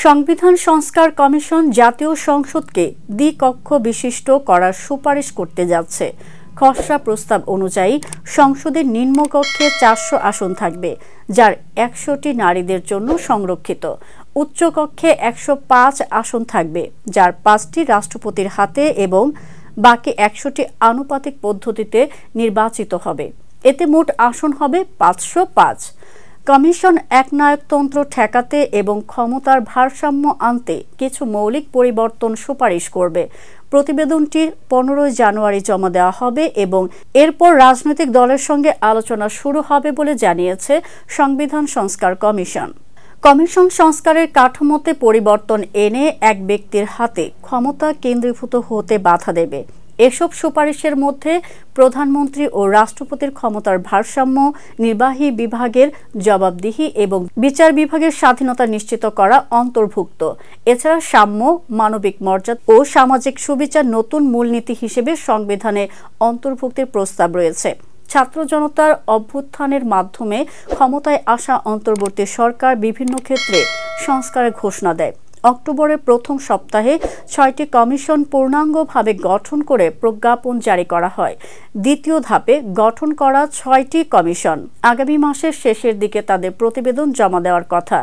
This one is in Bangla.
সংবিধান সংস্কার কমিশন জাতীয় সংসদকে দ্বিকক্ষ বিশিষ্ট করার সুপারিশ করতে যাচ্ছে। খসড়া প্রস্তাব অনুযায়ী সংসদের নিম্নকক্ষে 400 আসন থাকবে, যার 100টি নারীদের জন্য সংরক্ষিত। উচ্চকক্ষে 105 আসন থাকবে, যার 5টি রাষ্ট্রপতির হাতে এবং বাকি 100টি আনুপাতিক পদ্ধতিতে নির্বাচিত হবে। এতে মোট আসন হবে 505। কমিশন একনায়কতন্ত্র ঠেকাতে এবং ক্ষমতার ভারসাম্য আনতে কিছু মৌলিক পরিবর্তন সুপারিশ করবে। প্রতিবেদনটি 15 জানুয়ারি জমা দেওয়া হবে এবং এরপর রাজনৈতিক দলের সঙ্গে আলোচনা শুরু হবে বলে জানিয়েছে সংবিধান সংস্কার কমিশন। কমিশন সংস্কারের কাঠামোতে পরিবর্তন এনে এক ব্যক্তির হাতে ক্ষমতা কেন্দ্রীভূত হতে বাধা দেবে। এসব সুপারিশের মধ্যে প্রধানমন্ত্রী ও রাষ্ট্রপতির ক্ষমতার ভারসাম্য, নির্বাহী বিভাগের জবাবদিহি এবং বিচার বিভাগের স্বাধীনতা নিশ্চিত করা অন্তর্ভুক্ত। এছাড়া সাম্য, মানবিক মর্যাদা ও সামাজিক সুবিচার নতুন মূলনীতি হিসেবে সংবিধানে অন্তর্ভুক্তির প্রস্তাব রয়েছে। ছাত্র জনতার অভ্যুত্থানের মাধ্যমে ক্ষমতায় আসা অন্তর্বর্তী সরকার বিভিন্ন ক্ষেত্রে সংস্কারের ঘোষণা দেয়। অক্টোবরের প্রথম সপ্তাহে 6টি কমিশন পূর্ণাঙ্গভাবে গঠন করে প্রজ্ঞাপন জারি করা হয়। দ্বিতীয় ধাপে গঠন করা 6টি কমিশন আগামী মাসের শেষের দিকে তাদের প্রতিবেদন জমা দেওয়ার কথা।